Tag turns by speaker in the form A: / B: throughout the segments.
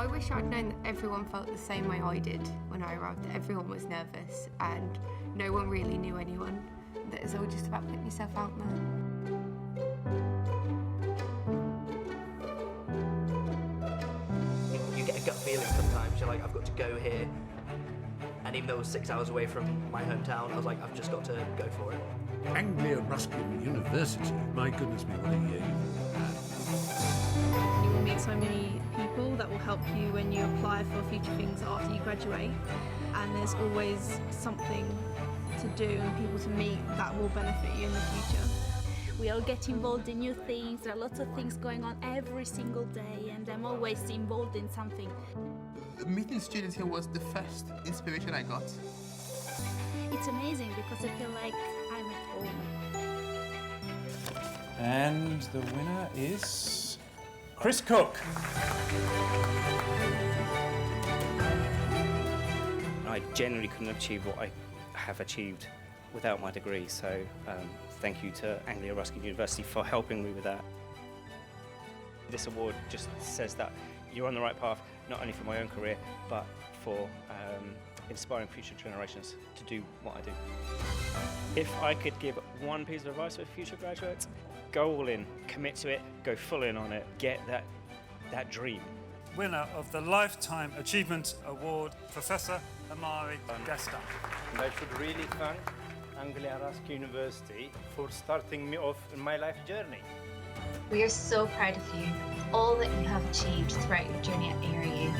A: I wish I'd known that everyone felt the same way I did when I arrived, that everyone was nervous and no one really knew anyone, that it's all just about putting yourself out there.
B: You get a gut feeling sometimes, you're like, I've got to go here, and even though it was 6 hours away from my hometown, I was like, I've just got to go for it.
C: Anglia Ruskin University, my goodness me, what a year you've had.
D: You will meet so many people that will help you when you apply for future things after you graduate, and there's always something to do and people to meet that will benefit you in the future.
E: We all get involved in new things. There are lots of things going on every single day, and I'm always involved in something.
F: Meeting students here was the first inspiration I got.
E: It's amazing because I feel like I'm at home.
G: And the winner is Chris Cook.
H: I generally couldn't achieve what I have achieved without my degree, so thank you to Anglia Ruskin University for helping me with that. This award just says that you're on the right path, not only for my own career, but for inspiring future generations to do what I do. If I could give one piece of advice for future graduates, go all in, commit to it, go full in on it, get that dream.
G: Winner of the Lifetime Achievement Award, Professor Honorary Gesta.
I: And I should really thank Anglia Ruskin University for starting me off in my life journey.
J: We are so proud of you, all that you have achieved throughout your journey at ARU.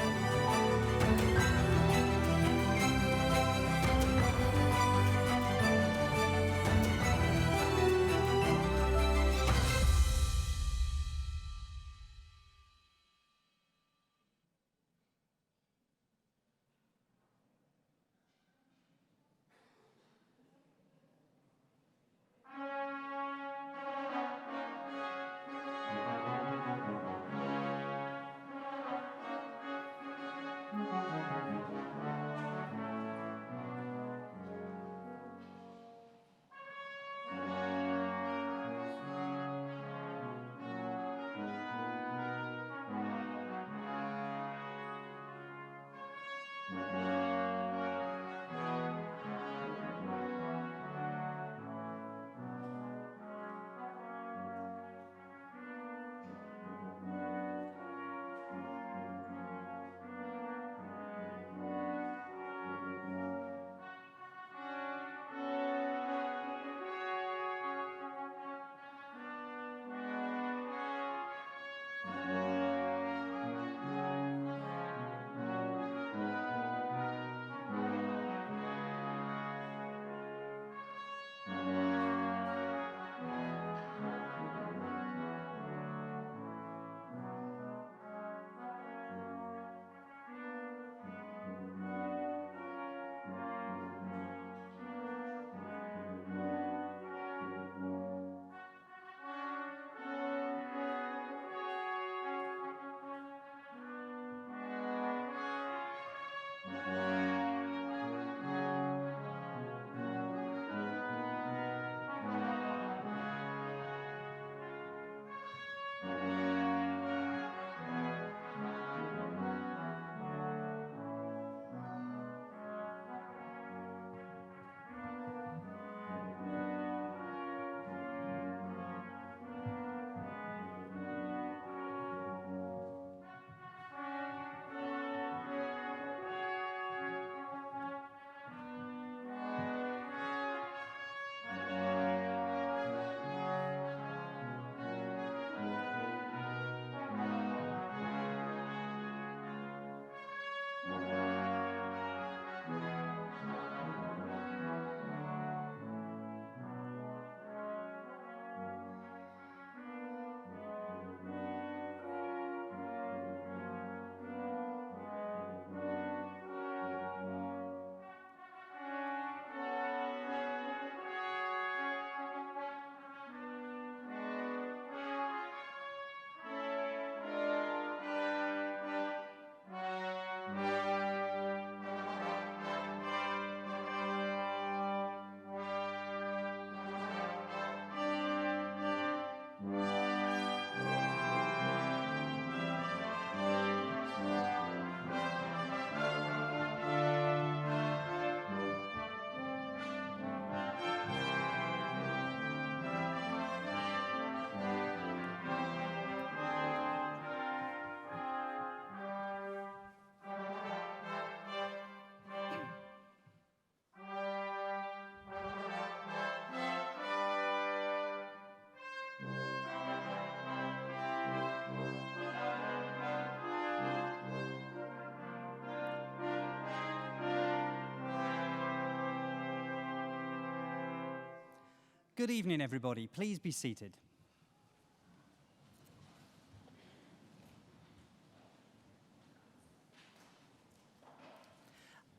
K: Good evening, everybody. Please be seated.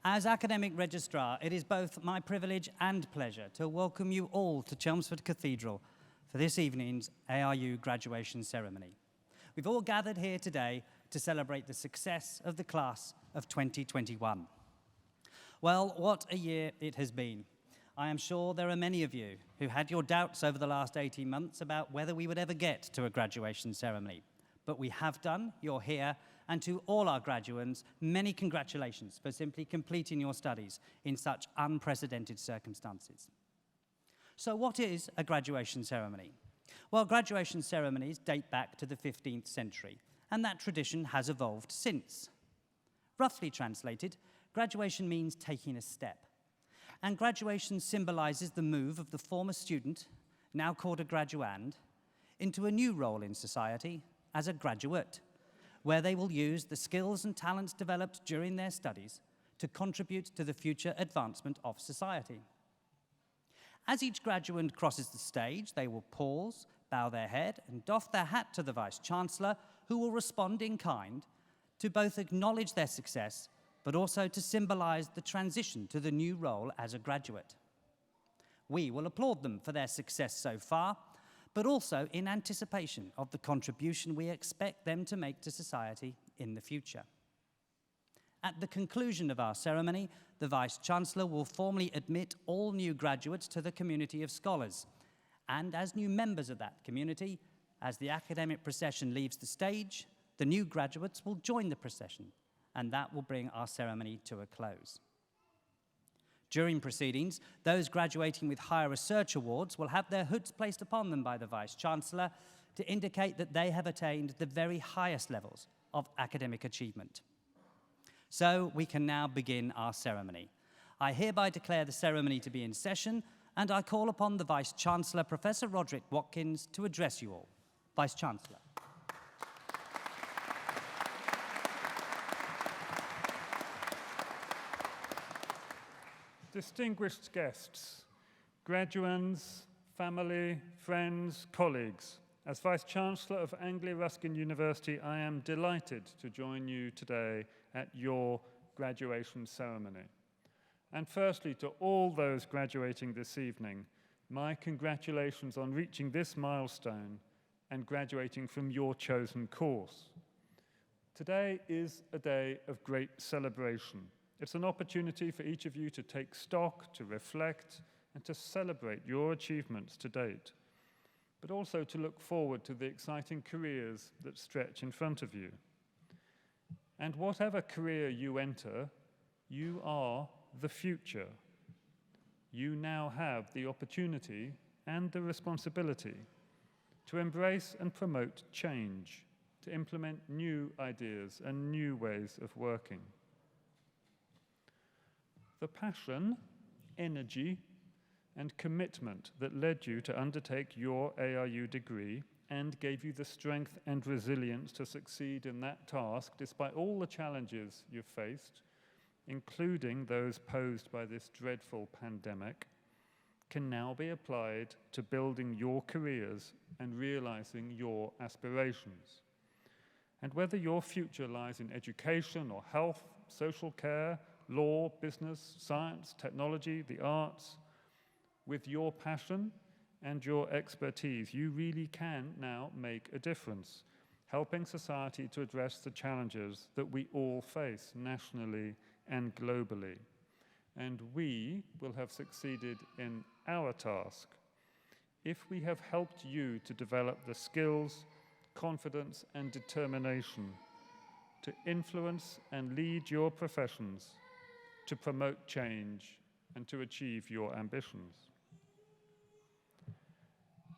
K: As Academic Registrar, it is both my privilege and pleasure to welcome you all to Chelmsford Cathedral for this evening's ARU graduation ceremony. We've all gathered here today to celebrate the success of the class of 2021. Well, what a year it has been. I am sure there are many of you who had your doubts over the last 18 months about whether we would ever get to a graduation ceremony. But we have done, you're here, and to all our graduates, many congratulations for simply completing your studies in such unprecedented circumstances. So what is a graduation ceremony? Well, graduation ceremonies date back to the 15th century, and that tradition has evolved since. Roughly translated, graduation means taking a step. And graduation symbolizes the move of the former student, now called a graduand, into a new role in society as a graduate, where they will use the skills and talents developed during their studies to contribute to the future advancement of society. As each graduand crosses the stage, they will pause, bow their head, and doff their hat to the Vice-Chancellor, who will respond in kind to both acknowledge their success, but also to symbolize the transition to the new role as a graduate. We will applaud them for their success so far, but also in anticipation of the contribution we expect them to make to society in the future. At the conclusion of our ceremony, the Vice-Chancellor will formally admit all new graduates to the community of scholars. And as new members of that community, as the academic procession leaves the stage, the new graduates will join the procession, and that will bring our ceremony to a close. During proceedings, those graduating with higher research awards will have their hoods placed upon them by the Vice-Chancellor to indicate that they have attained the very highest levels of academic achievement. So we can now begin our ceremony. I hereby declare the ceremony to be in session, and I call upon the Vice-Chancellor, Professor Roderick Watkins, to address you all. Vice-Chancellor.
G: Distinguished guests, graduands, family, friends, colleagues, as Vice-Chancellor of Anglia Ruskin University, I am delighted to join you today at your graduation ceremony. And firstly, to all those graduating this evening, my congratulations on reaching this milestone and graduating from your chosen course. Today is a day of great celebration. It's an opportunity for each of you to take stock, to reflect, and to celebrate your achievements to date, but also to look forward to the exciting careers that stretch in front of you. And whatever career you enter, you are the future. You now have the opportunity and the responsibility to embrace and promote change, to implement new ideas and new ways of working. The passion, energy, and commitment that led you to undertake your ARU degree and gave you the strength and resilience to succeed in that task, despite all the challenges you've faced, including those posed by this dreadful pandemic, can now be applied to building your careers and realizing your aspirations. And whether your future lies in education or health, social care, law, business, science, technology, the arts, with your passion and your expertise, you really can now make a difference, helping society to address the challenges that we all face nationally and globally. And we will have succeeded in our task if we have helped you to develop the skills, confidence, and determination to influence and lead your professions, to promote change, and to achieve your ambitions.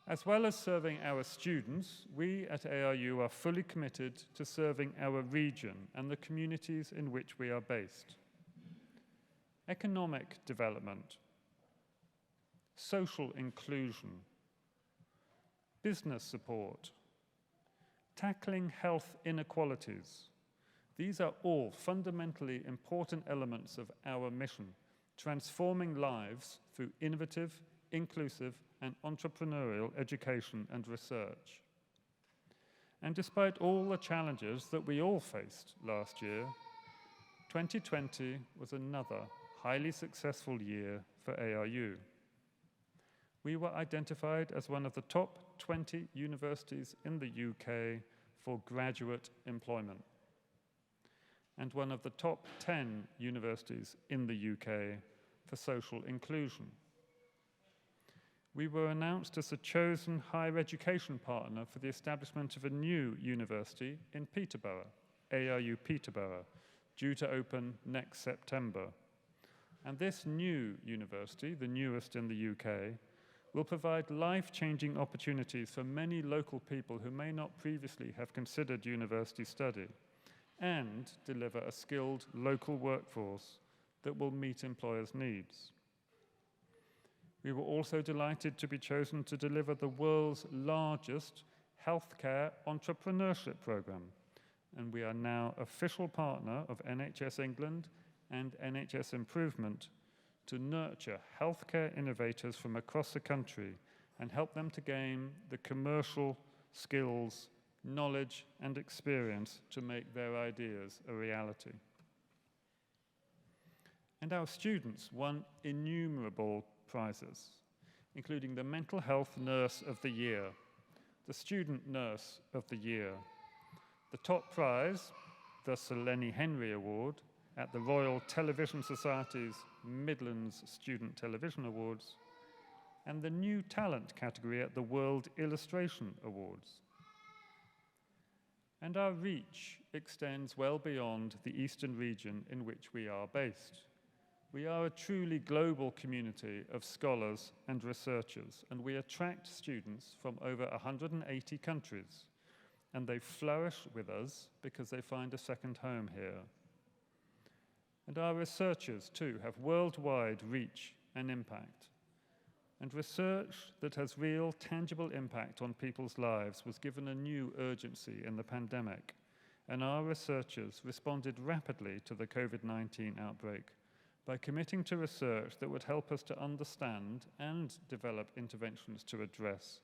G: As well as serving our students, we at ARU are fully committed to serving our region and the communities in which we are based. Economic development, social inclusion, business support, tackling health inequalities. These are all fundamentally important elements of our mission, transforming lives through innovative, inclusive, and entrepreneurial education and research. And despite all the challenges that we all faced last year, 2020 was another highly successful year for ARU. We were identified as one of the top 20 universities in the UK for graduate employment, and one of the top 10 universities in the UK for social inclusion. We were announced as the chosen higher education partner for the establishment of a new university in Peterborough, ARU Peterborough, due to open next September. And this new university, the newest in the UK, will provide life-changing opportunities for many local people who may not previously have considered university study, and deliver a skilled local workforce that will meet employers' needs. We were also delighted to be chosen to deliver the world's largest healthcare entrepreneurship program, and we are now official partner of NHS England and NHS Improvement to nurture healthcare innovators from across the country and help them to gain the commercial skills, knowledge, and experience to make their ideas a reality. And our students won innumerable prizes, including the Mental Health Nurse of the Year, the Student Nurse of the Year, the top prize, the Sir Lenny Henry Award, at the Royal Television Society's Midlands Student Television Awards, and the New Talent category at the World Illustration Awards. And our reach extends well beyond the eastern region in which we are based. We are a truly global community of scholars and researchers, and we attract students from over 180 countries, and they flourish with us because they find a second home here. And our researchers, too, have worldwide reach and impact. And research that has real, tangible impact on people's lives was given a new urgency in the pandemic, and our researchers responded rapidly to the COVID-19 outbreak by committing to research that would help us to understand and develop interventions to address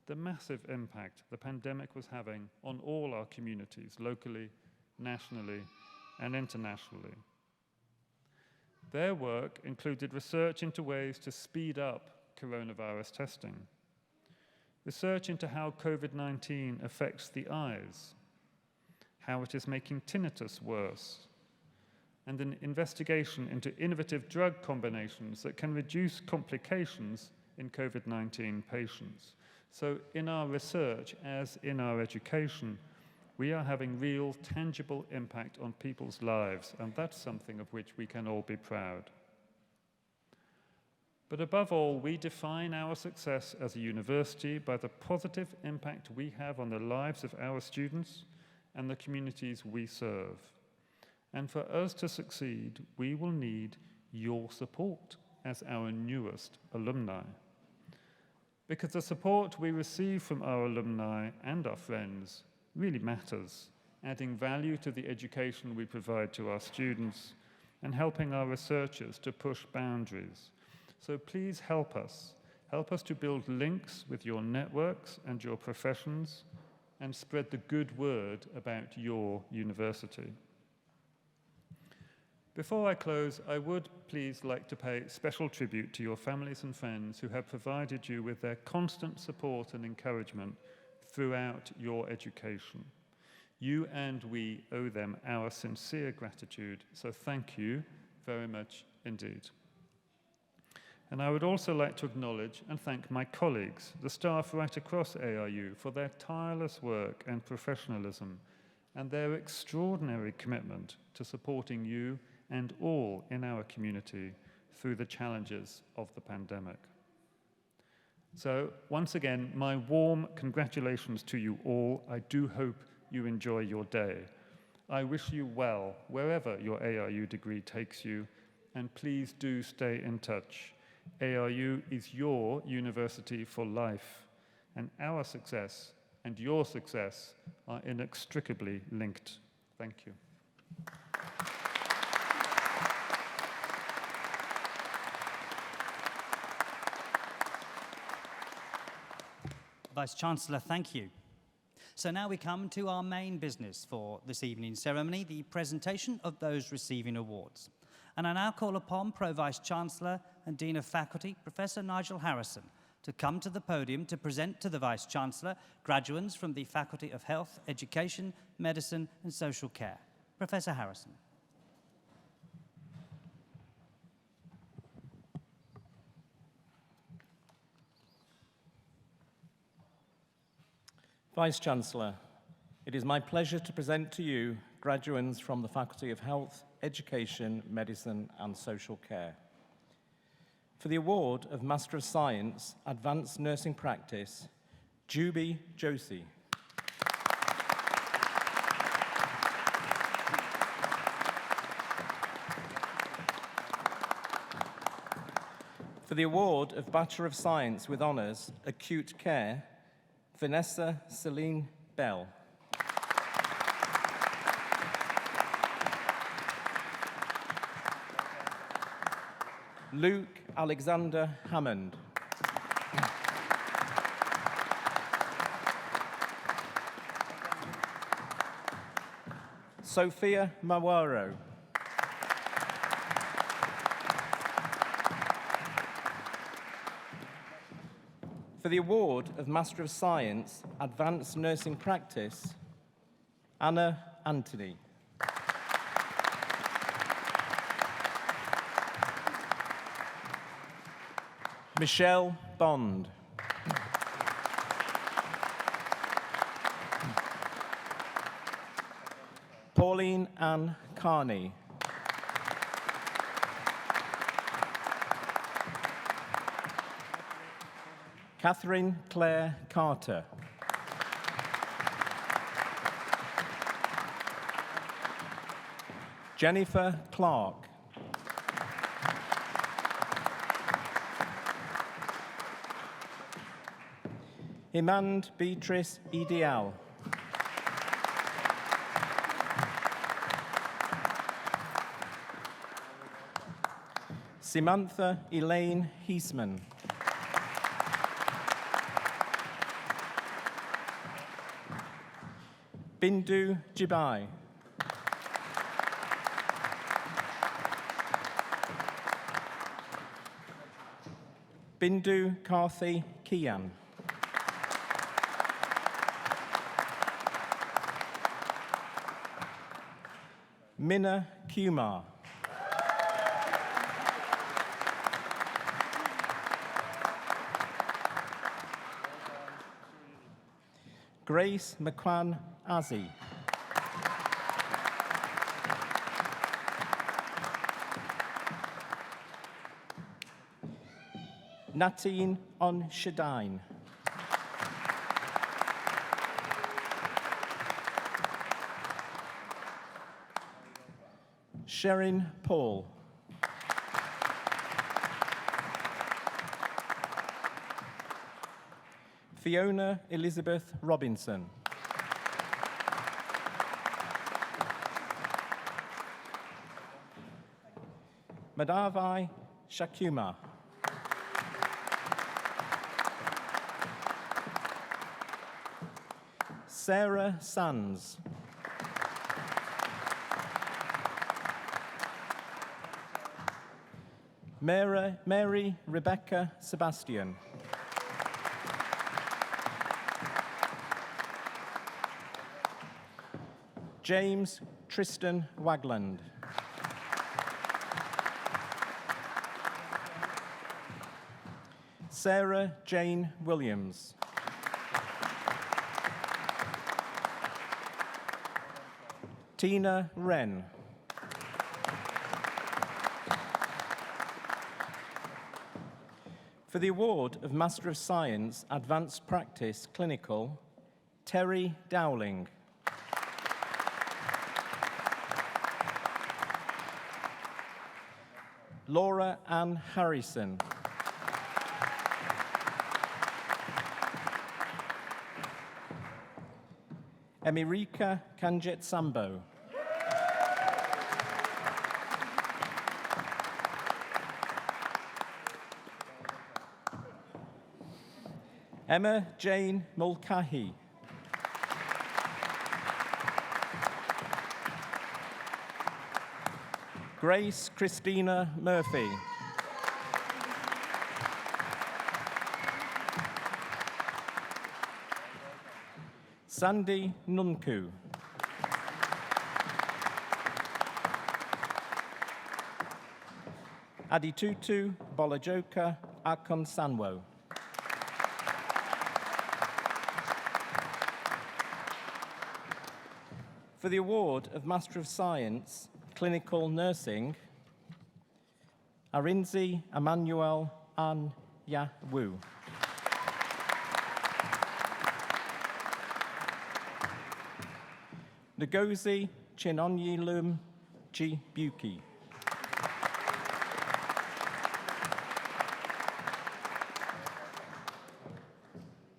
G: the massive impact the pandemic was having on all our communities, locally, nationally, and internationally. Their work included research into ways to speed up coronavirus testing, research into how COVID-19 affects the eyes, how it is making tinnitus worse, and an investigation into innovative drug combinations that can reduce complications in COVID-19 patients. So in our research, as in our education, we are having real, tangible impact on people's lives, and that's something of which we can all be proud. But above all, we define our success as a university by the positive impact we have on the lives of our students and the communities we serve. And for us to succeed, we will need your support as our newest alumni. Because the support we receive from our alumni and our friends really matters, adding value to the education we provide to our students and helping our researchers to push boundaries. So please help us to build links with your networks and your professions and spread the good word about your university. Before I close, I would please like to pay special tribute to your families and friends who have provided you with their constant support and encouragement throughout your education. You and we owe them our sincere gratitude, so thank you very much indeed. And I would also like to acknowledge and thank my colleagues, the staff right across ARU, for their tireless work and professionalism and their extraordinary commitment to supporting you and all in our community through the challenges of the pandemic. So, once again, my warm congratulations to you all. I do hope you enjoy your day. I wish you well wherever your ARU degree takes you, and please do stay in touch. ARU is your university for life, and our success and your success are inextricably linked. Thank you.
K: Vice-Chancellor, thank you. So now we come to our main business for this evening's ceremony, the presentation of those receiving awards. And I now call upon Pro-Vice-Chancellor and Dean of Faculty, Professor Nigel Harrison, to come to the podium to present to the Vice-Chancellor graduates from the Faculty of Health, Education, Medicine and Social Care. Professor Harrison.
L: Vice-Chancellor, it is my pleasure to present to you graduates from the Faculty of Health, Education, Medicine and Social Care. For the award of Master of Science, Advanced Nursing Practice, Juby Josie. For the award of Bachelor of Science with Honours, Acute Care, Vanessa Celine Bell. Luke Alexander Hammond. Sophia Mawaro. For the award of Master of Science, Advanced Nursing Practice, Anna Anthony. Michelle Bond. Pauline Ann Carney. Catherine Claire Carter. Jennifer Clark. Imand Beatrice Ideal. Samantha Elaine Heisman. Bindu Jibai. Bindu Karthi Kian. Minna Kumar. Grace McQuan Azzi. Natine On Shadine. Sherin Paul. Fiona Elizabeth Robinson. Madhavai Shakuma. Sarah Sands. Mary Rebecca Sebastian. James Tristan Wagland. Sarah Jane Williams. Tina Wren. For the award of Master of Science, Advanced Practice, Clinical, Terry Dowling. Laura Ann Harrison. Emirika Kanjet Sambo. Emma Jane Mulcahy. Grace Christina Murphy. Sandy Nunku. Aditutu Bolajoka Akonsanwo. For the award of Master of Science, Clinical Nursing, Arinzi Emmanuel An Yawu. Ngozi Chinonyilum Chibuki.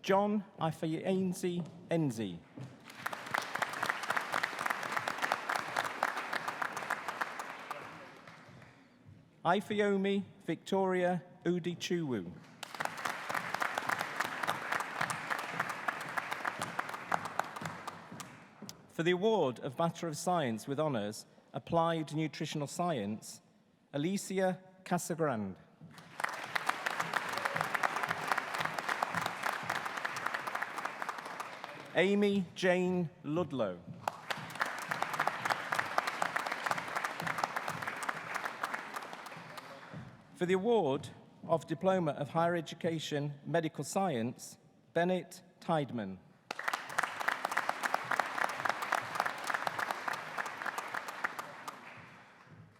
L: John Ifeanyi Enzi. Ifeomi Victoria Udichuwu. For the award of Master of Science with Honours, Applied Nutritional Science, Alicia Casagrande. Amy Jane Ludlow. For the award of Diploma of Higher Education Medical Science, Bennett Tideman.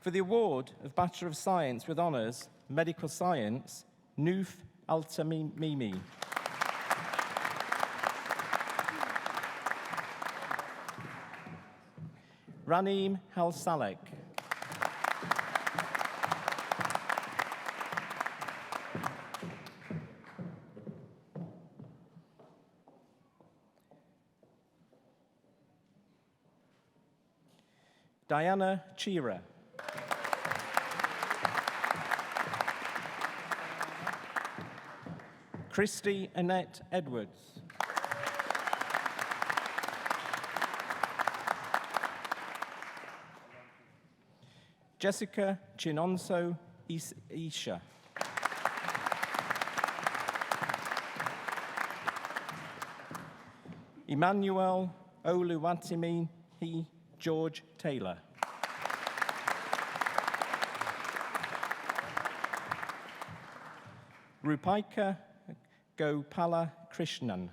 L: For the award of Bachelor of Science with Honours, Medical Science, Noof Altamimi. Raneem Halsalek. Diana Chira. Christy Annette Edwards. Jessica Chinonso Isha. Emmanuel Oluwatimi George Taylor. Rupaika Gopala Krishnan.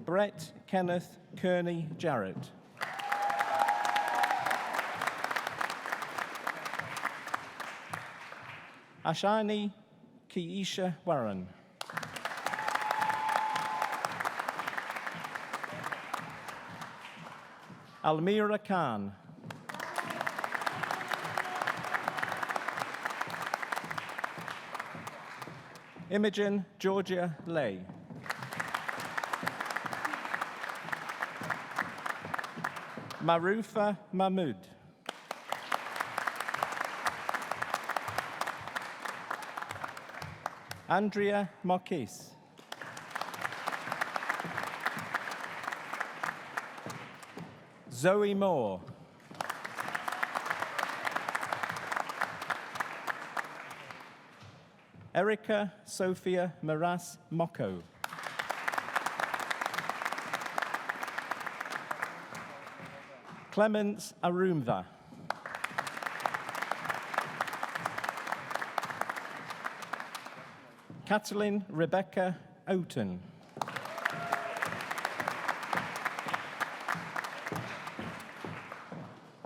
L: Brett Kenneth Kearney Jarrett. Ashani Keisha Warren. Almira Khan. Imogen Georgia Lay. Marufa Mahmood. Andrea Marquis. Zoe Moore. Erica Sophia Maras Mocco. Clemence Arumva. Kathleen Rebecca Oughton.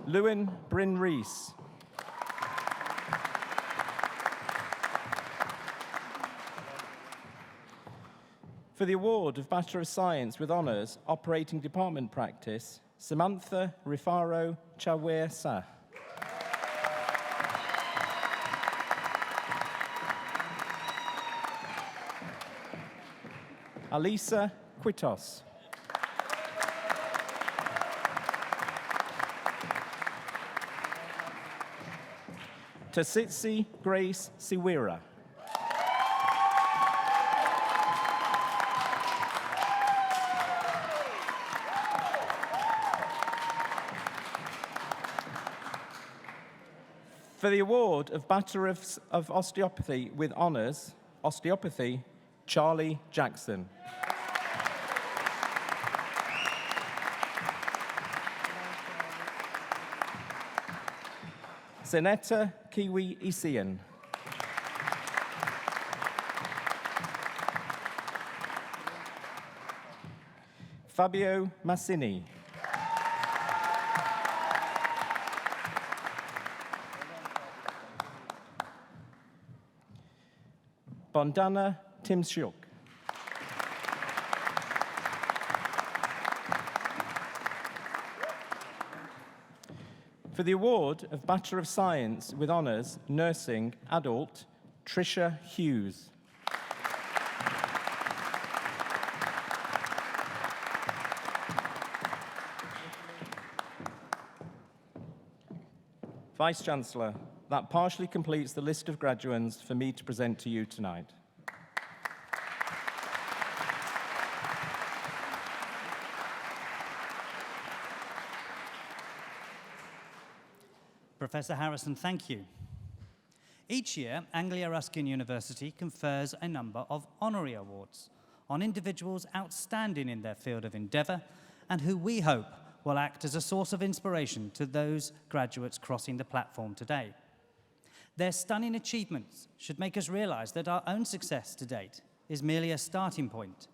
L: Lewin Bryn Rees. For the award of Bachelor of Science with Honours, Operating Department Practice, Samantha Rifaro Chawesa. Alisa Quitos. Tasitsi Grace Siwira. For the award of Bachelor of Osteopathy with Honours, Osteopathy, Charlie Jackson. Seneta Kiwi Isian. Fabio Massini. Bondana Timshuk. For the award of Bachelor of Science with Honours, Nursing, Adult, Tricia Hughes. Vice-Chancellor, that partially completes the list of graduands for me to present to you tonight.
K: Professor Harrison, thank you. Each year, Anglia Ruskin University confers a number of honorary awards on individuals outstanding in their field of endeavour and who we hope will act as a source of inspiration to those graduates crossing the platform today. Their stunning achievements should make us realise that our own success to date is merely a starting point,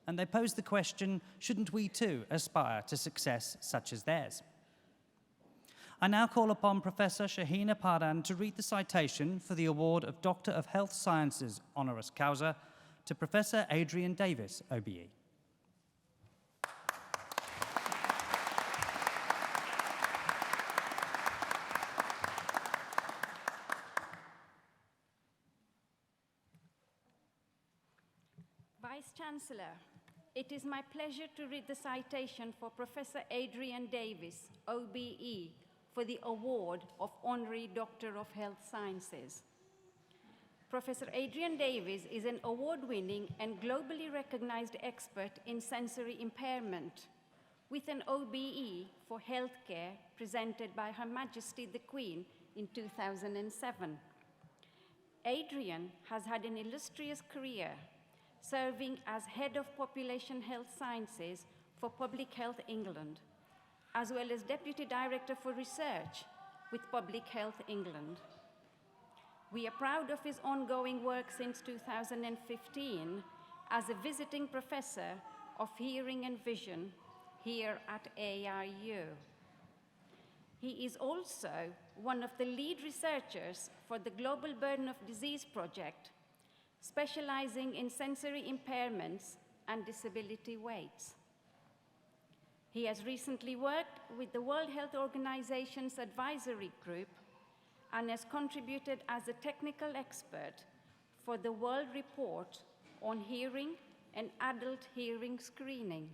K: and they pose the question, shouldn't we too aspire to success such as theirs? I now call upon Professor Shahina Pardhan to read the citation for the award of Doctor of Health Sciences honoris causa to Professor Adrian Davis, OBE.
M: Vice-Chancellor, it is my pleasure to read the citation for Professor Adrian Davis, OBE, for the award of Honorary Doctor of Health Sciences. Professor Adrian Davis is an award-winning and globally recognized expert in sensory impairment, with an OBE for healthcare presented by Her Majesty the Queen in 2007. Adrian has had an illustrious career, serving as Head of Population Health Sciences for Public Health England, as well as Deputy Director for Research with Public Health England. We are proud of his ongoing work since 2015 as a visiting professor of hearing and vision here at AIU. He is also one of the lead researchers for the Global Burden of Disease project, specializing in sensory impairments and disability weights. He has recently worked with the World Health Organization's advisory group and has contributed as a technical expert for the World Report on Hearing and Adult Hearing Screening.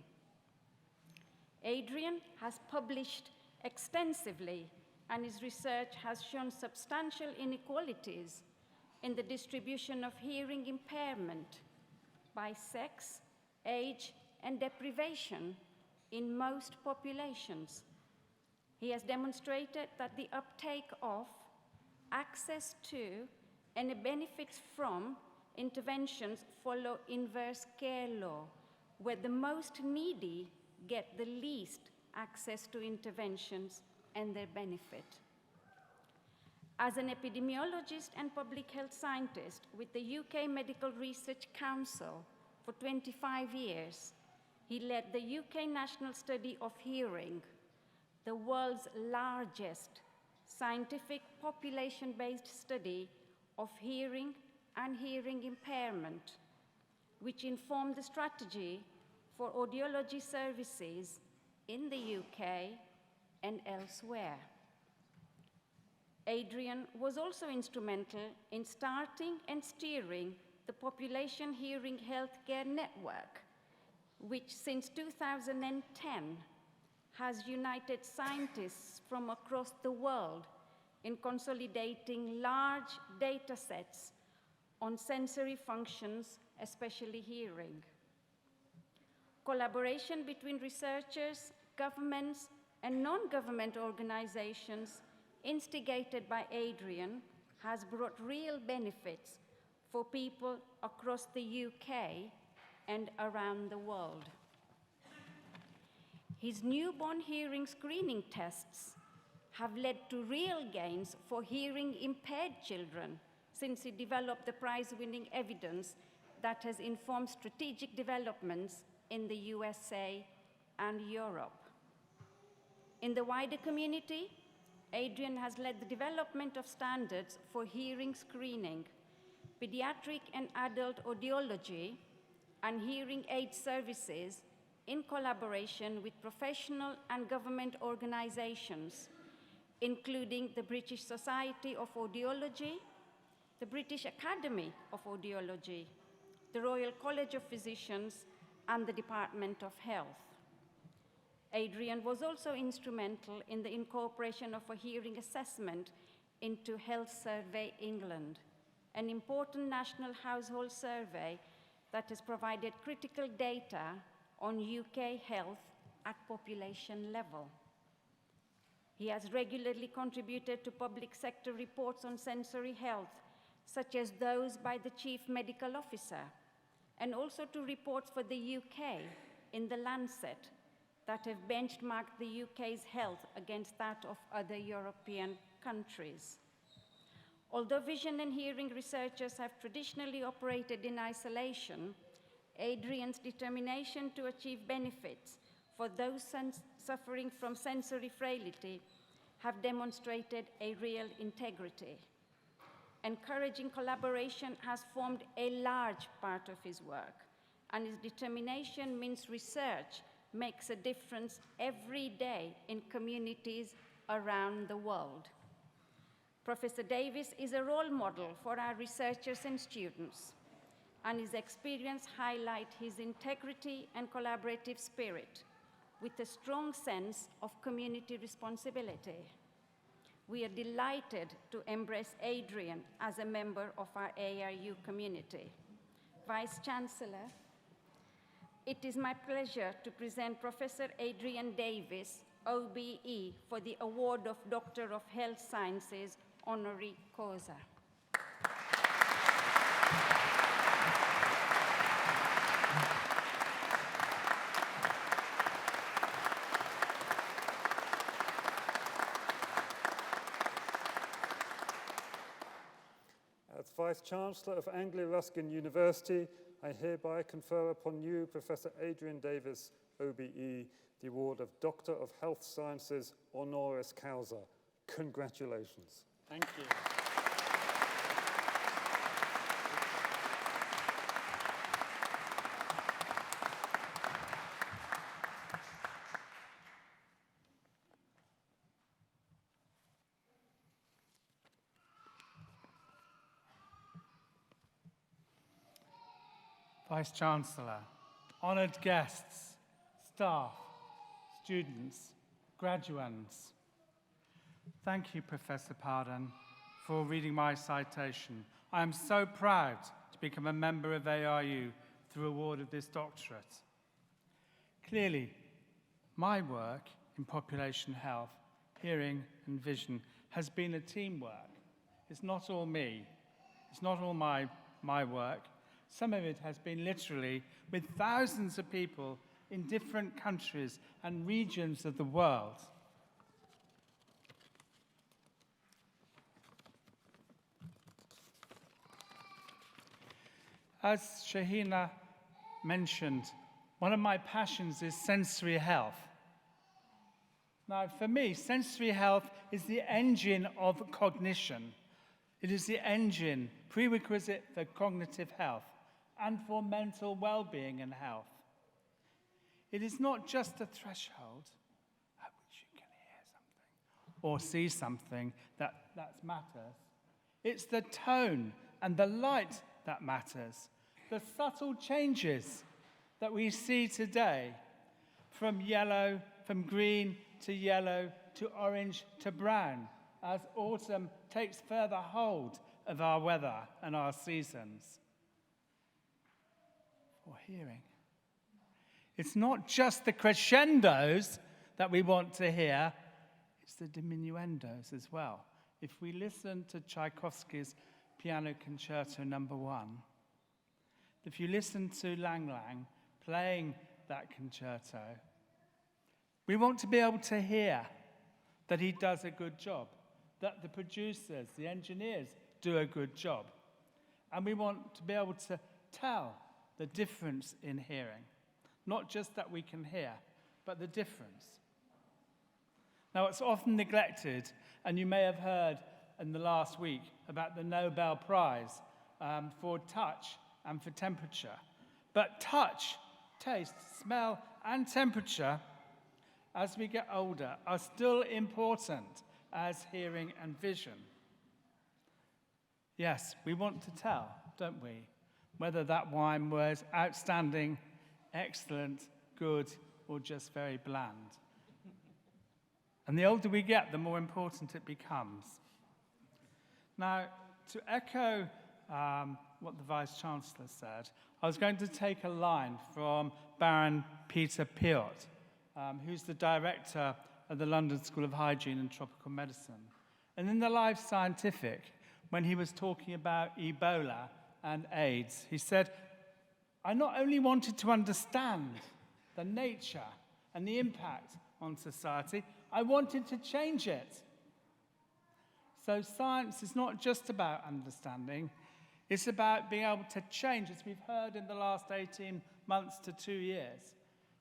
M: Adrian has published extensively, and his research has shown substantial inequalities in the distribution of hearing impairment by sex, age, and deprivation in most populations. He has demonstrated that the uptake of, access to, and the benefits from interventions follow inverse care law, where the most needy get the least access to interventions and their benefit. As an epidemiologist and public health scientist with the UK Medical Research Council for 25 years, he led the UK National Study of Hearing, the world's largest scientific population-based study of hearing and hearing impairment, which informed the strategy for audiology services in the UK and elsewhere. Adrian was also instrumental in starting and steering the Population Hearing Healthcare Network, which since 2010 has united scientists from across the world in consolidating large data sets on sensory functions, especially hearing. Collaboration between researchers, governments, and non-government organizations, instigated by Adrian, has brought real benefits for people across the UK and around the world. His newborn hearing screening tests have led to real gains for hearing-impaired children since he developed the prize-winning evidence that has informed strategic developments in the USA and Europe. In the wider community, Adrian has led the development of standards for hearing screening, pediatric and adult audiology, and hearing aid services in collaboration with professional and government organizations, including the British Society of Audiology, the British Academy of Audiology, the Royal College of Physicians, and the Department of Health. Adrian was also instrumental in the incorporation of a hearing assessment into Health Survey England, an important national household survey that has provided critical data on UK health at population level. He has regularly contributed to public sector reports on sensory health, such as those by the Chief Medical Officer, and also to reports for the UK in the Lancet that have benchmarked the UK's health against that of other European countries. Although vision and hearing researchers have traditionally operated in isolation, Adrian's determination to achieve benefits for those suffering from sensory frailty have demonstrated a real integrity. Encouraging collaboration has formed a large part of his work, and his determination means research makes a difference every day in communities around the world. Professor Davis is a role model for our researchers and students, and his experience highlights his integrity and collaborative spirit with a strong sense of community responsibility. We are delighted to embrace Adrian as a member of our ARU community. Vice Chancellor, it is my pleasure to present Professor Adrian Davis, OBE, for the award of Doctor of Health Sciences, Honorary Causa.
G: As Vice-Chancellor of Anglia Ruskin University, I hereby confer upon you, Professor Adrian Davis, OBE, the award of Doctor of Health Sciences, Honoris Causa. Congratulations.
N: Thank you. Vice-Chancellor, honoured guests, staff, students, graduands. Thank you, Professor Pardon, for reading my citation. I am so proud to become a member of ARU through award of this doctorate. Clearly, my work in population health, hearing and vision has been a teamwork. It's not all me. It's not all my work. Some of it has been literally with thousands of people in different countries and regions of the world. As Shahina mentioned, one of my passions is sensory health. Now, for me, sensory health is the engine of cognition. It is the engine, prerequisite for cognitive health and for mental well-being and health. It is not just a threshold at which you can hear something or see something that matters. It's the tone and the light that matters. The subtle changes that we see today, from green to yellow to orange to brown, as autumn takes further hold of our weather and our seasons. For hearing. It's not just the crescendos that we want to hear, it's the diminuendos as well. If we listen to Tchaikovsky's Piano Concerto No. 1, if you listen to Lang Lang playing that concerto, we want to be able to hear that he does a good job, that the producers, the engineers do a good job. And we want to be able to tell the difference in hearing. Not just that we can hear, but the difference. Now, it's often neglected, and you may have heard in the last week about the Nobel Prize for touch and for temperature. But touch, taste, smell, and temperature, as we get older, are still important as hearing and vision. Yes, we want to tell, don't we, whether that wine was outstanding, excellent, good, or just very bland. And the older we get, the more important it becomes. Now, to echo what the Vice-Chancellor said, I was going to take a line from Baron Peter Piot, who's the director of the London School of Hygiene and Tropical Medicine. And in the Life Scientific, when he was talking about Ebola and AIDS, he said, I not only wanted to understand the nature and the impact on society, I wanted to change it. So science is not just about understanding, it's about being able to change, as we've heard in the last 18 months to 2 years,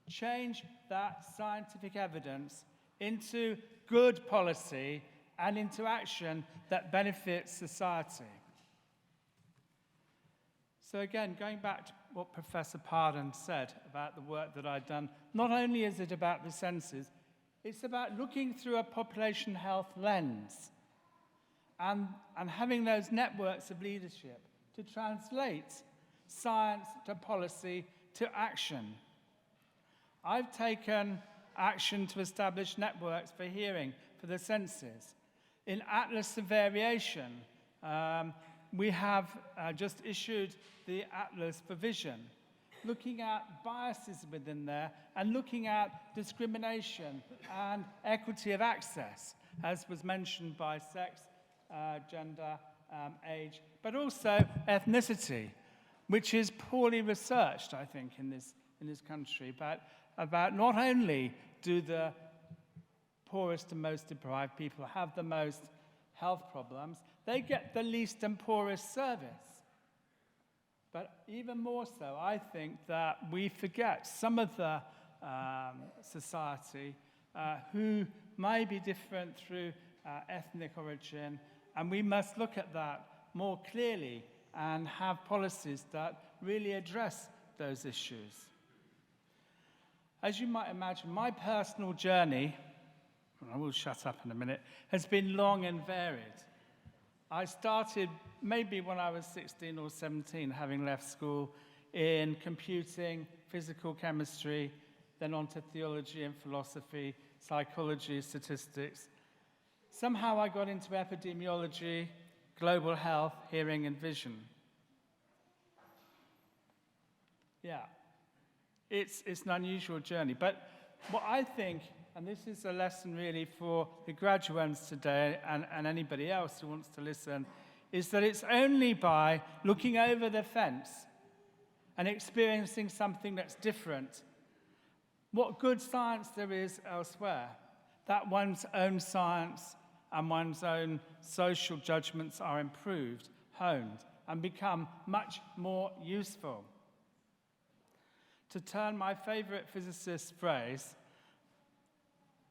N: change that scientific evidence into good policy and into action that benefits society. So again, going back to what Professor Pardon said about the work that I've done, not only is it about the senses, it's about looking through a population health lens and having those networks of leadership to translate science to policy to action. I've taken action to establish networks for hearing for the senses. In Atlas of Variation, we have just issued the Atlas for Vision, looking at biases within there and looking at discrimination and equity of access, as was mentioned by sex, gender, age, but also ethnicity, which is poorly researched, I think, in this country, about not only do the poorest and most deprived people have the most health problems, they get the least and poorest service. But even more so, I think that we forget some of the society who may be different through ethnic origin, and we must look at that more clearly and have policies that really address those issues. As you might imagine, my personal journey, and I will shut up in a minute, has been long and varied. I started maybe when I was 16 or 17, having left school, in computing, physical chemistry, then on to theology and philosophy, psychology, statistics. Somehow I got into epidemiology, global health, hearing and vision. Yeah, it's an unusual journey. But what I think, and this is a lesson really for the graduates today and anybody else who wants to listen, is that it's only by looking over the fence and experiencing something that's different, what good science there is elsewhere, that one's own science and one's own social judgments are improved, honed, and become much more useful. To turn my favorite physicist's phrase,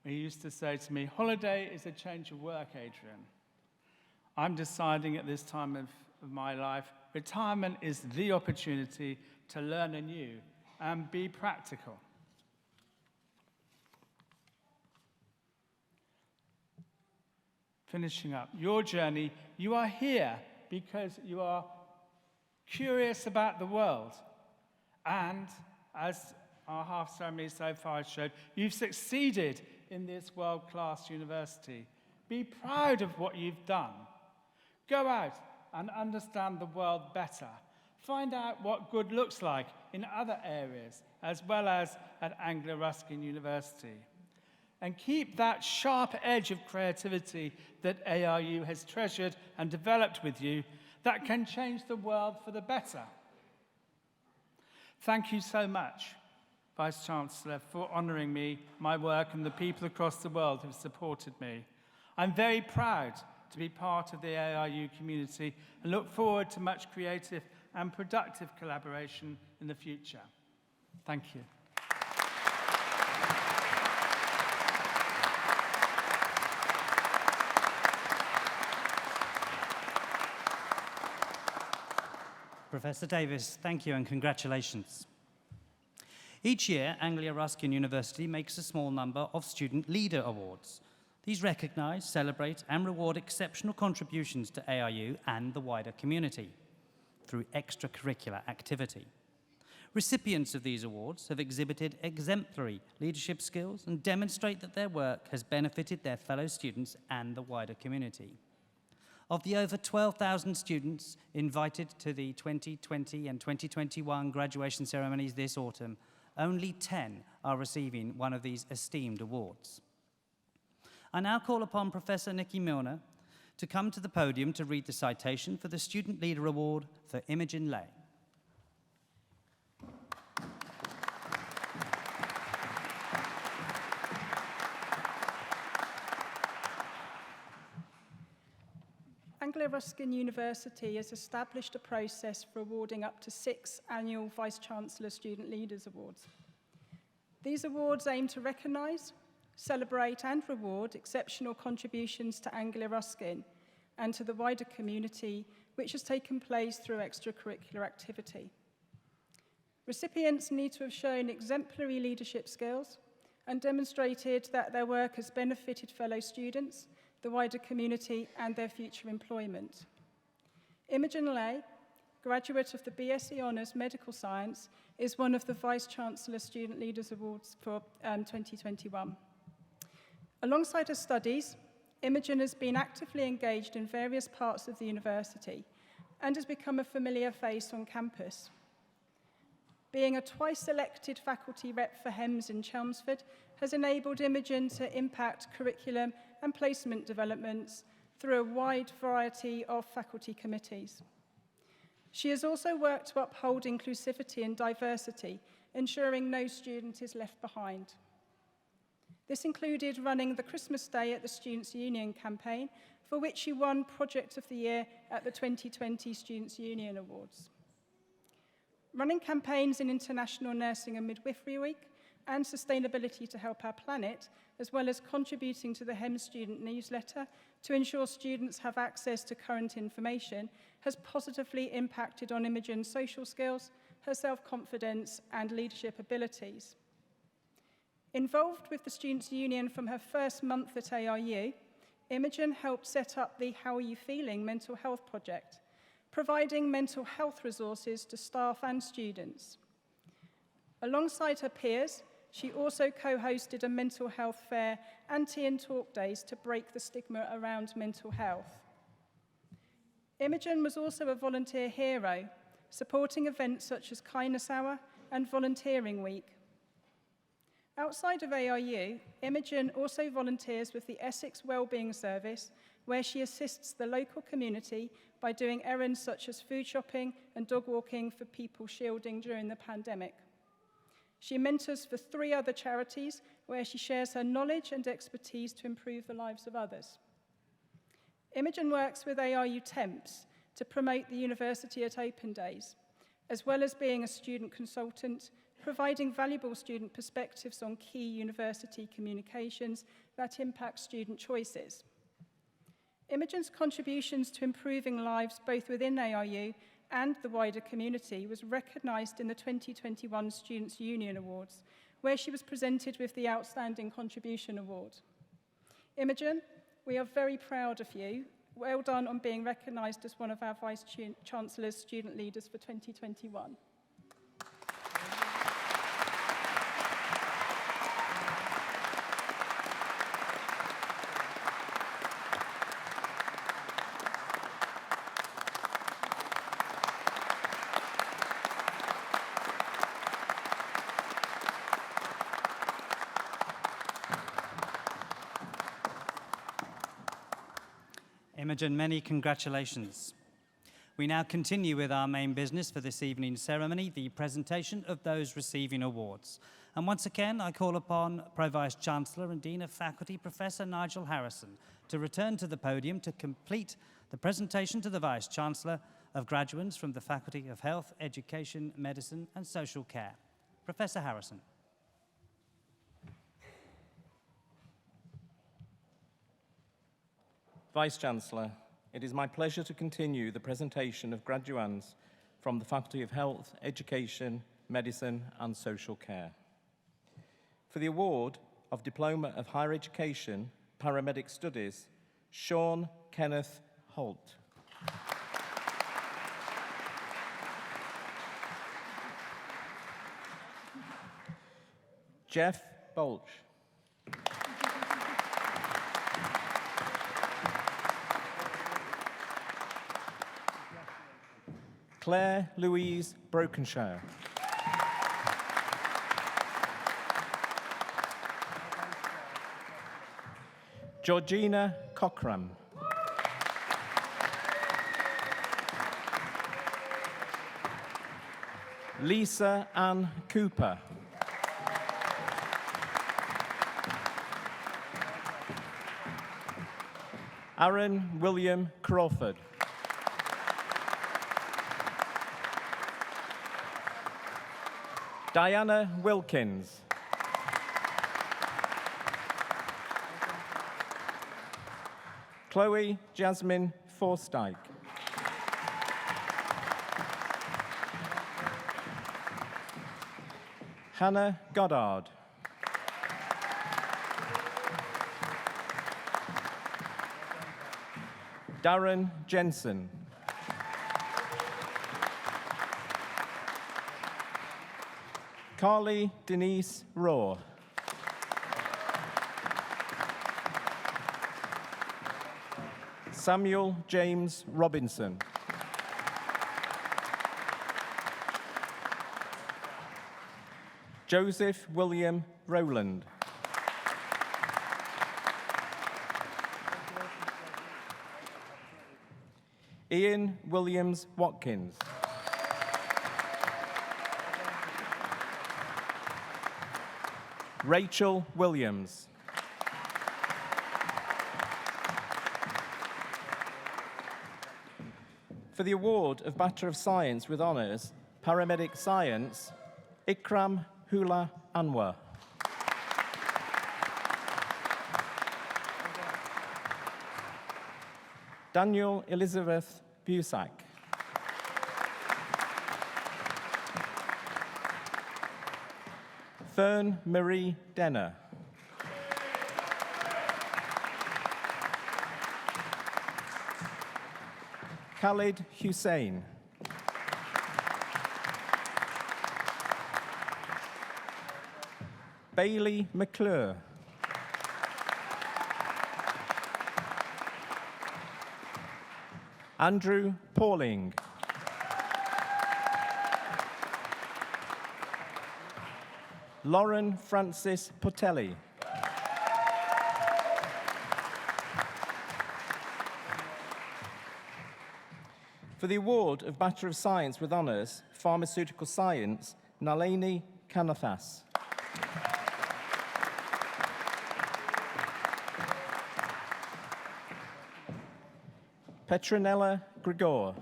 N: he used to say to me, holiday is a change of work, Adrian. I'm deciding at this time of my life, retirement is the opportunity to learn anew and be practical. Finishing up, your journey, you are here because you are curious about the world. And as our half ceremony so far has showed, you've succeeded in this world-class university Be proud of what you've done. Go out and understand the world better. Find out what good looks like in other areas, as well as at Anglia Ruskin University. And keep that sharp edge of creativity that ARU has treasured and developed with you that can change the world for the better. Thank you so much, Vice-Chancellor, for honouring me, my work, and the people across the world who have supported me. I'm very proud to be part of the ARU community and look forward to much creative and productive collaboration in the future. Thank you.
K: Professor Davis, thank you and congratulations. Each year, Anglia Ruskin University makes a small number of Student Leader Awards. These recognise, celebrate and reward exceptional contributions to ARU and the wider community through extracurricular activity. Recipients of these awards have exhibited exemplary leadership skills and demonstrate that their work has benefited their fellow students and the wider community. Of the over 12,000 students invited to the 2020 and 2021 graduation ceremonies this autumn, only 10 are receiving one of these esteemed awards. I now call upon Professor Nikki Milner to come to the podium to read the citation for the Student Leader Award for Imogen Lay.
O: Anglia Ruskin University has established a process for awarding up to 6 annual Vice-Chancellor Student Leaders Awards. These awards aim to recognise, celebrate and reward exceptional contributions to Anglia Ruskin and to the wider community, which has taken place through extracurricular activity. Recipients need to have shown exemplary leadership skills and demonstrated that their work has benefited fellow students, the wider community and their future employment. Imogen Lay, graduate of the BSc Honours Medical Science, is one of the Vice-Chancellor Student Leaders Awards for 2021. Alongside her studies, Imogen has been actively engaged in various parts of the university and has become a familiar face on campus. Being a twice-elected faculty rep for HEMS in Chelmsford has enabled Imogen to impact curriculum and placement developments through a wide variety of faculty committees. She has also worked to uphold inclusivity and diversity, ensuring no student is left behind. This included running the Christmas Day at the Students' Union campaign, for which she won Project of the Year at the 2020 Students' Union Awards. Running campaigns in International Nursing and Midwifery Week and Sustainability to Help Our Planet, as well as contributing to the HEMS student newsletter to ensure students have access to current information, has positively impacted on Imogen's social skills, her self-confidence and leadership abilities. Involved with the Students' Union from her first month at ARU, Imogen helped set up the How Are You Feeling mental health project, providing mental health resources to staff and students. Alongside her peers, she also co-hosted a mental health fair and tea and talk days to break the stigma around mental health. Imogen was also a volunteer hero, supporting events such as Kindness Hour and Volunteering Week. Outside of ARU, Imogen also volunteers with the Essex Wellbeing Service, where she assists the local community by doing errands such as food shopping and dog walking for people shielding during the pandemic. She mentors for 3 other charities, where she shares her knowledge and expertise to improve the lives of others. Imogen works with ARU Temps to promote the university at Open Days, as well as being a student consultant, providing valuable student perspectives on key university communications that impact student choices. Imogen's contributions to improving lives both within ARU and the wider community was recognised in the 2021 Students' Union Awards, where she was presented with the Outstanding Contribution Award. Imogen, we are very proud of you. Well done on being recognised as one of our Vice-Chancellor's student leaders for 2021.
K: Imogen, many congratulations. We now continue with our main business for this evening's ceremony, the presentation of those receiving awards. And once again, I call upon Pro-Vice Chancellor and Dean of Faculty, Professor Nigel Harrison, to return to the podium to complete the presentation to the Vice Chancellor of graduates from the Faculty of Health, Education, Medicine and Social Care. Professor Harrison.
L: Vice Chancellor, it is my pleasure to continue the presentation of graduands from the Faculty of Health, Education, Medicine and Social Care. For the award of Diploma of Higher Education, Paramedic Studies, Sean Kenneth Holt. Jeff Bolch. Claire Louise Brokenshire. Georgina Cochran. Lisa Ann Cooper. Aaron William Crawford. Diana Wilkins. Chloe Jasmine Forstyke. Hannah Goddard. Darren Jensen. Carly Denise Raw. Samuel James Robinson. Joseph William Rowland. Ian Williams Watkins. Rachel Williams. For the award of Bachelor of Science with Honours, Paramedic Science, Ikram Hula Anwar. Daniel Elizabeth Busak. Fern Marie Denner. Khalid Hussein. Bailey McClure. Andrew Pauling. Lauren Francis Potelli. For the award of Bachelor of Science with Honours, Pharmaceutical Science, Nalini Kanathas. Petronella Gregor.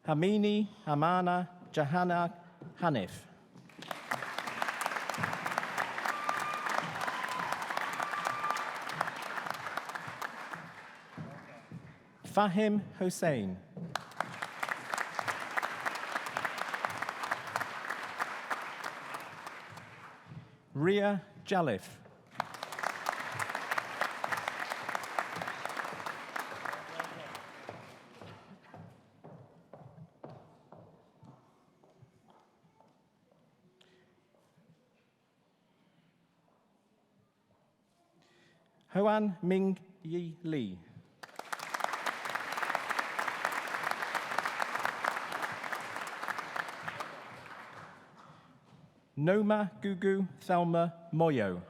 L: Hamini Hamana Jahana Hanif. Fahim Hussein. Ria Jalif. Hoan Ming Yi Lee. Noma Gugu Thelma Moyo.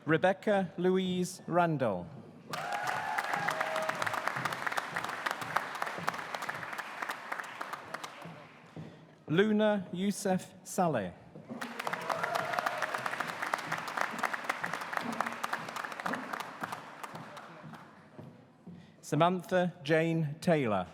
L: Rebecca Louise Randall. Luna Youssef Saleh. Samantha Jane Taylor.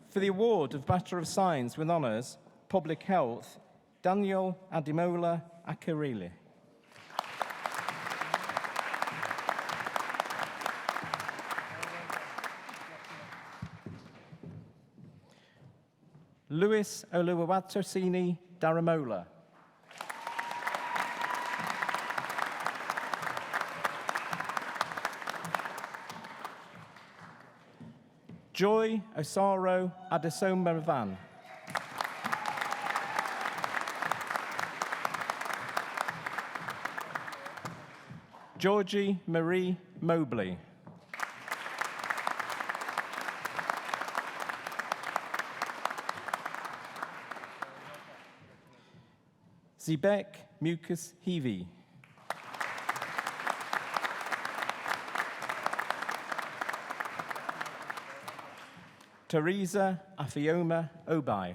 L: For the award of Bachelor of Science with Honours, Public Health, Daniel Adimola Akirile. Lewis Oluwatosini Daramola. Joy Osaro Adesomaravan. Georgie Marie Mobley. Zibek Mucus Heavy. Teresa Afioma Obai.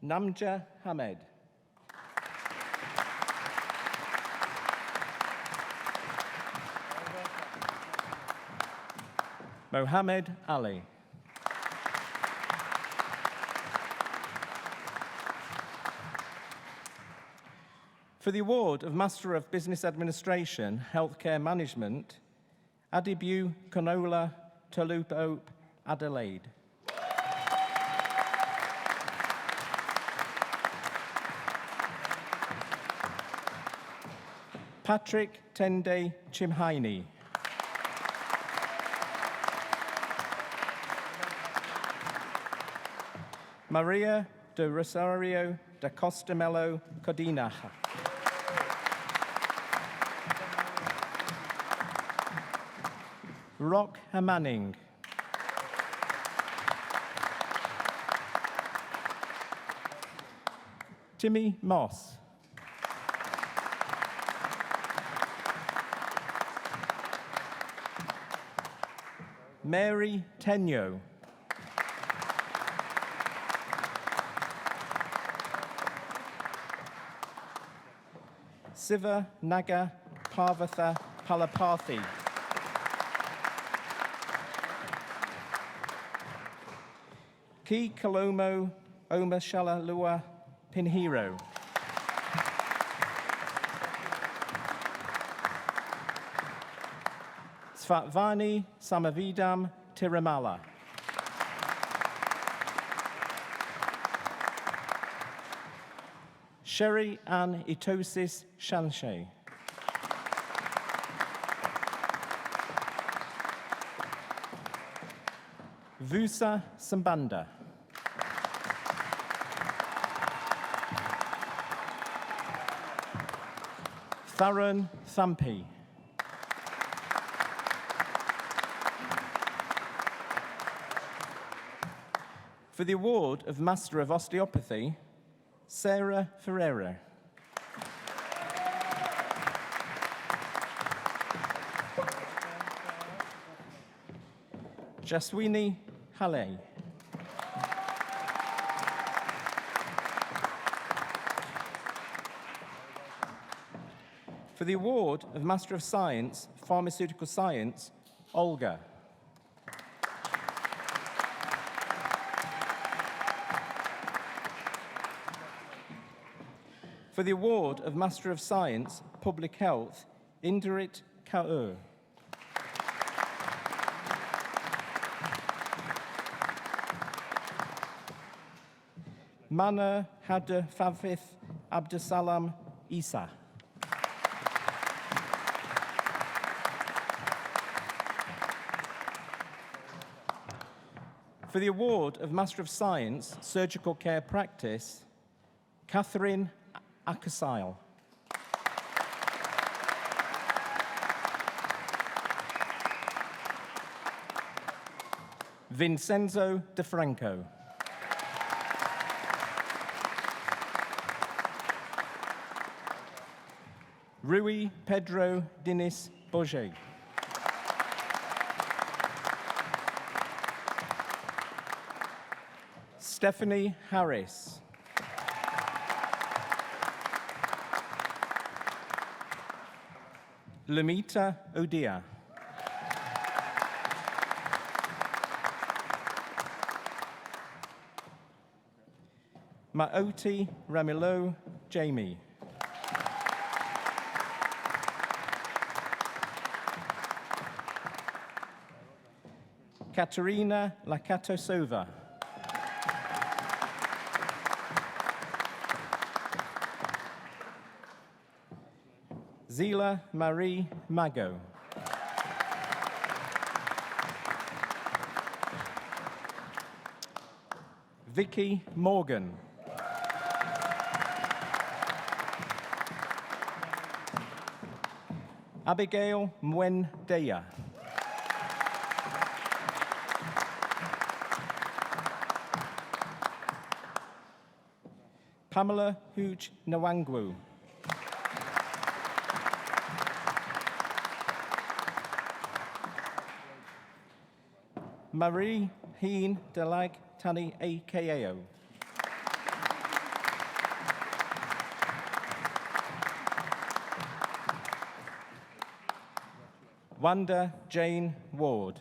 L: Namja Hamed. Mohammed Ali. For the award of Master of Business Administration, Healthcare Management, Adibu Konola Tolupo Adelaide. Patrick Tende Chimhaini. Maria de Rosario da Costa Melo Codinaja. Rock Manning. Timmy Moss. Mary Tenyo. Siva Naga Parvatha Palapathi. Ki Kalomo Omashalalua Pinhero. Svatvani Samavidam Tiramala. Sherry Ann Itosis Shanshe. Vusa Sambanda. Tharon Thampi. For the award of Master of Osteopathy, Sarah Ferreira. Jaswini Hale. For the award of Master of Science, Pharmaceutical Science, Olga. For the award of Master of Science, Public Health, Indirit Kaur. Mana Hada Favith Abdusalam Isa. For the award of Master of Science, Surgical Care Practice, Catherine Akasile. Vincenzo De Franco. Rui Pedro Diniz Bourget. Stephanie Harris. Lamita Odia. Maoti Ramilo Jamie. Katerina Lakatosova. Zila Marie Mago. Vicky Morgan. Abigail Mwendeya. Pamela Hooch Nwangwu. Marie Heen Delag Tani AKAO. Wanda Jane Ward.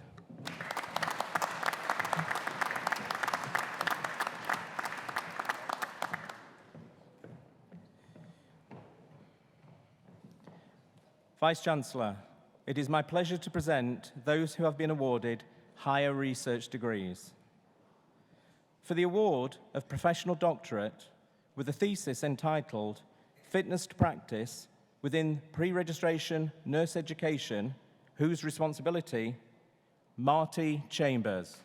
L: Vice-Chancellor, it is my pleasure to present those who have been awarded higher research degrees. For the award of Professional Doctorate with a thesis entitled Fitness to Practice within Pre-Registration Nurse Education, whose responsibility? Marty Chambers.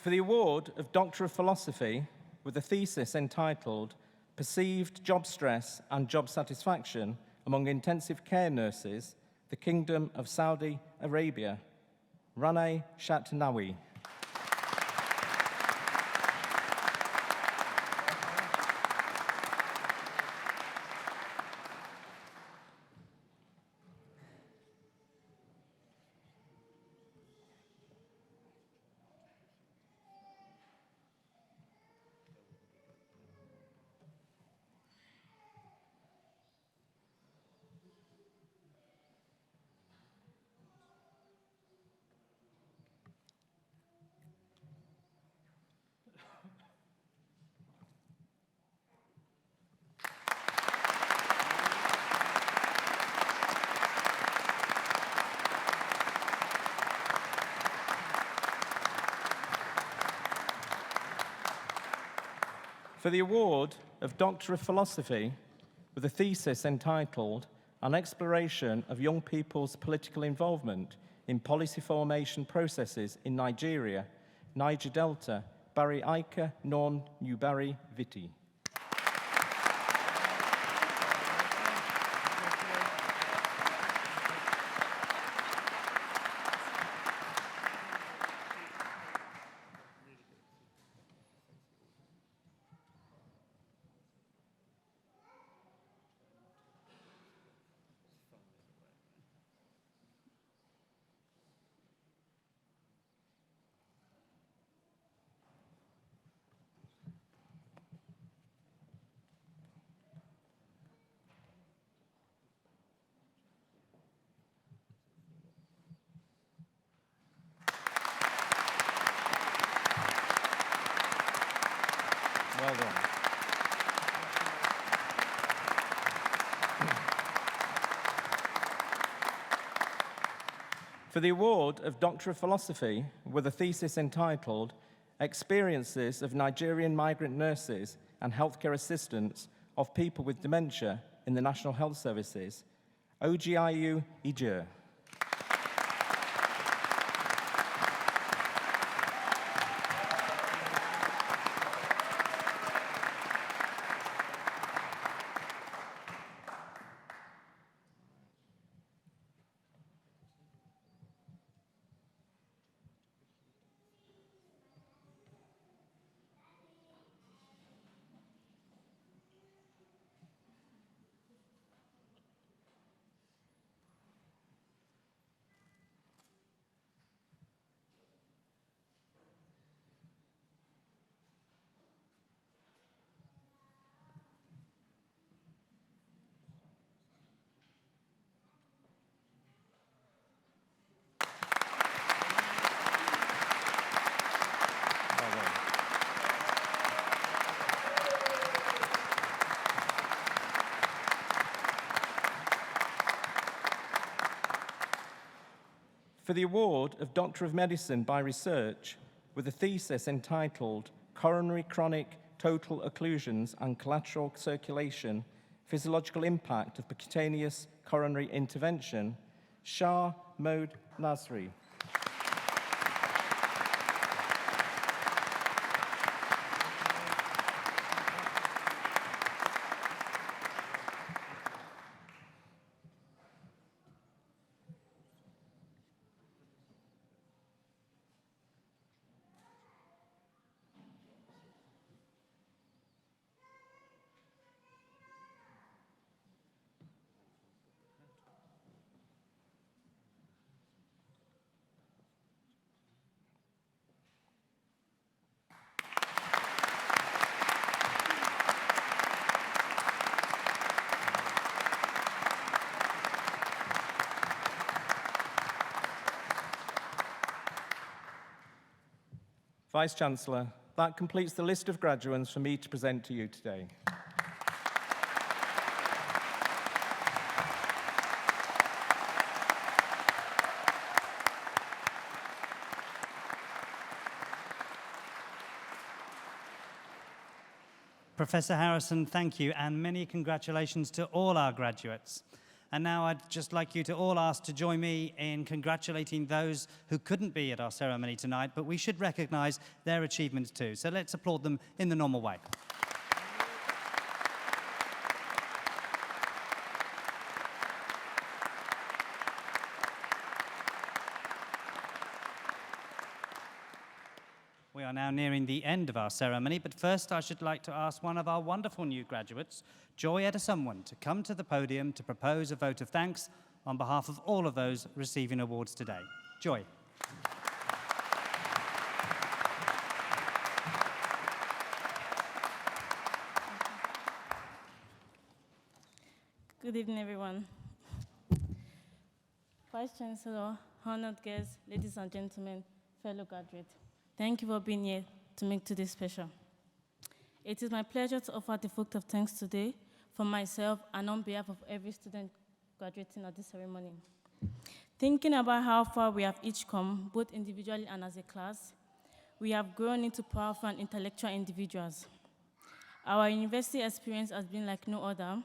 L: For the award of Doctor of Philosophy with a thesis entitled Perceived Job Stress and Job Satisfaction Among Intensive Care Nurses, the Kingdom of Saudi Arabia, Raneh Shatnawi. For the award of Doctor of Philosophy with a thesis entitled An Exploration of Young People's Political Involvement in Policy Formation Processes in Nigeria, Niger Delta, Barry Aika Non Newberry Viti. For the award of Doctor of Philosophy with a thesis entitled Experiences of Nigerian Migrant Nurses and Healthcare Assistants of People with Dementia in the National Health Services, Ogiayu Ije. For the award of Doctor of Medicine by Research with a thesis entitled Coronary Chronic Total Occlusions and Collateral Circulation, Physiological Impact of Percutaneous Coronary Intervention, Shah Mohd Nasri. Vice-Chancellor, that completes the list of graduates for me to present to you today.
K: Professor Harrison, thank you, and many congratulations to all our graduates. And now I'd just like you to all ask to join me in congratulating those who couldn't be at our ceremony tonight, but we should recognise their achievements too. So let's applaud them in the normal way. We are now nearing the end of our ceremony, but first I should like to ask one of our wonderful new graduates, Joy Edisonwan, to come to the podium to propose a vote of thanks on behalf of all of those receiving awards today. Joy.
P: Good evening, everyone. Vice Chancellor, honored guests, ladies and gentlemen, fellow graduates. Thank you for being here to make today special. It is my pleasure to offer the vote of thanks today for myself and on behalf of every student graduating at this ceremony. Thinking about how far we have each come, both individually and as a class, we have grown into powerful and intellectual individuals. Our university experience has been like no other.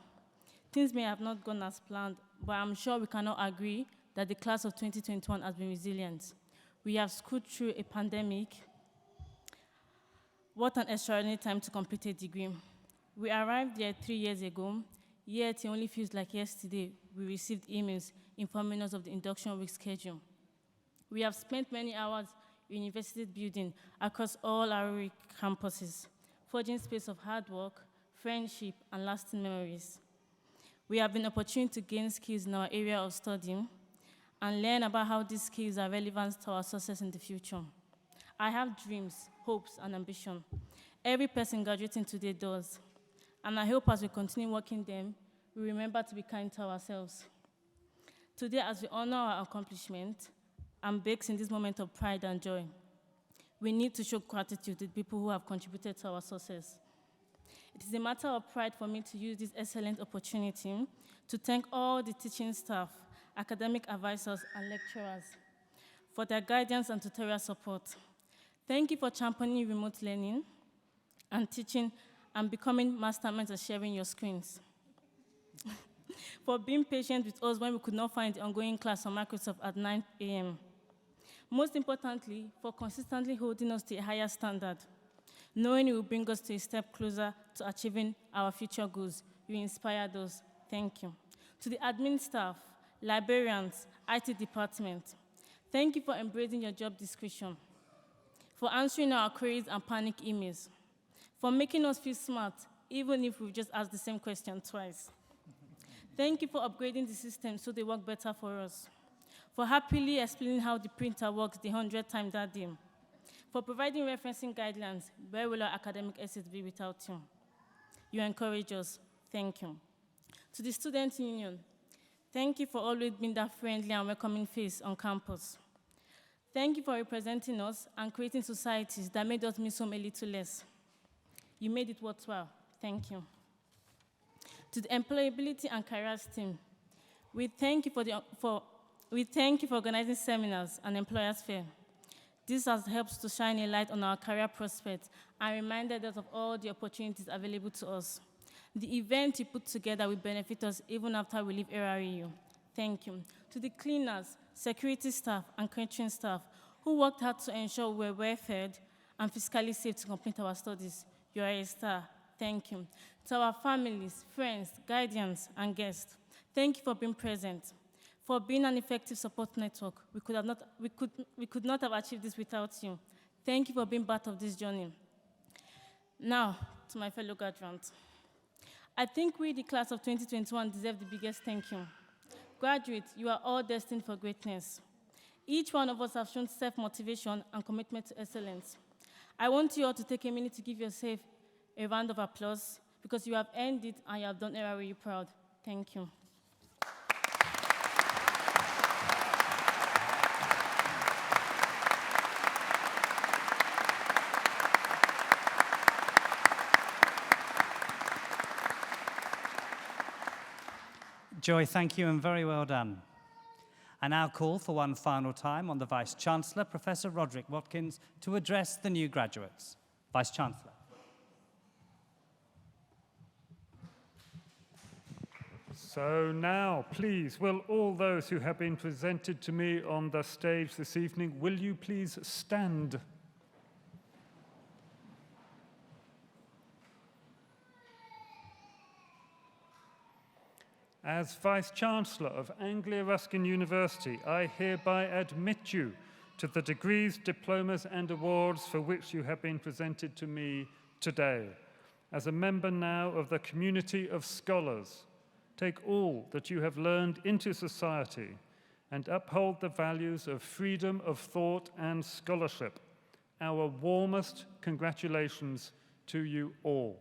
P: Things may have not gone as planned, but I'm sure we cannot agree that the class of 2021 has been resilient. We have screwed through a pandemic. What an extraordinary time to complete a degree. We arrived here 3 years ago, yet it only feels like yesterday we received emails informing us of the induction week schedule. We have spent many hours in university building across all our campuses, forging space of hard work, friendship, and lasting memories. We have been opportune to gain skills in our area of study and learn about how these skills are relevant to our success in the future. I have dreams, hopes, and ambition. Every person graduating today does. And I hope as we continue working them, we remember to be kind to ourselves. Today, as we honor our accomplishment and bakes in this moment of pride and joy, we need to show gratitude to the people who have contributed to our success. It is a matter of pride for me to use this excellent opportunity to thank all the teaching staff, academic advisors, and lecturers for their guidance and tutorial support. Thank you for championing remote learning and teaching and becoming masterminds at sharing your screens. For being patient with us when we could not find the ongoing class on Microsoft at 9 a.m. Most importantly, for consistently holding us to a higher standard, knowing it will bring us to a step closer to achieving our future goals. You inspired us. Thank you. To the admin staff, librarians, IT department, thank you for embracing your job description, for answering our queries and panic emails, for making us feel smart, even if we've just asked the same question twice. Thank you for upgrading the system so they work better for us, for happily explaining how the printer works the 100th time that day, for providing referencing guidelines. Where will our academic essays be without you? You encourage us. Thank you. To the Student Union, thank you for always being that friendly and welcoming face on campus. Thank you for representing us and creating societies that made us miss home a little less. You made it worthwhile. Thank you. To the Employability and Careers team, we thank you for organizing seminars and employers' fair. This has helped to shine a light on our career prospects and reminded us of all the opportunities available to us. The event you put together will benefit us even after we leave RREU. Thank you. To the cleaners, security staff, and catering staff who worked hard to ensure we were well-fed and fiscally safe to complete our studies. You are a star. Thank you. To our families, friends, guardians, and guests, thank you for being present, for being an effective support network. We could not have achieved this without you. Thank you for being part of this journey. Now, to my fellow graduates, I think we, the class of 2021, deserve the biggest thank you. Graduates, you are all destined for greatness. Each one of us have shown self-motivation and commitment to excellence. I want you all to take a minute to give yourself a round of applause because you have earned it and you have done RREU proud. Thank you.
K: Joy, thank you and very well done. I now call for one final time on the Vice-Chancellor, Professor Roderick Watkins, to address the new graduates. Vice-Chancellor.
G: So now, please, will all those who have been presented to me on the stage this evening, will you please stand? As Vice-Chancellor of Anglia Ruskin University, I hereby admit you to the degrees, diplomas, and awards for which you have been presented to me today. As a member now of the community of scholars, take all that you have learned into society and uphold the values of freedom of thought and scholarship. Our warmest congratulations to you all.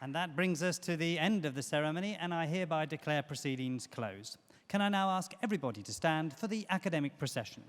K: And that brings us to the end of the ceremony, and I hereby declare proceedings closed. Can I now ask everybody to stand for the academic procession?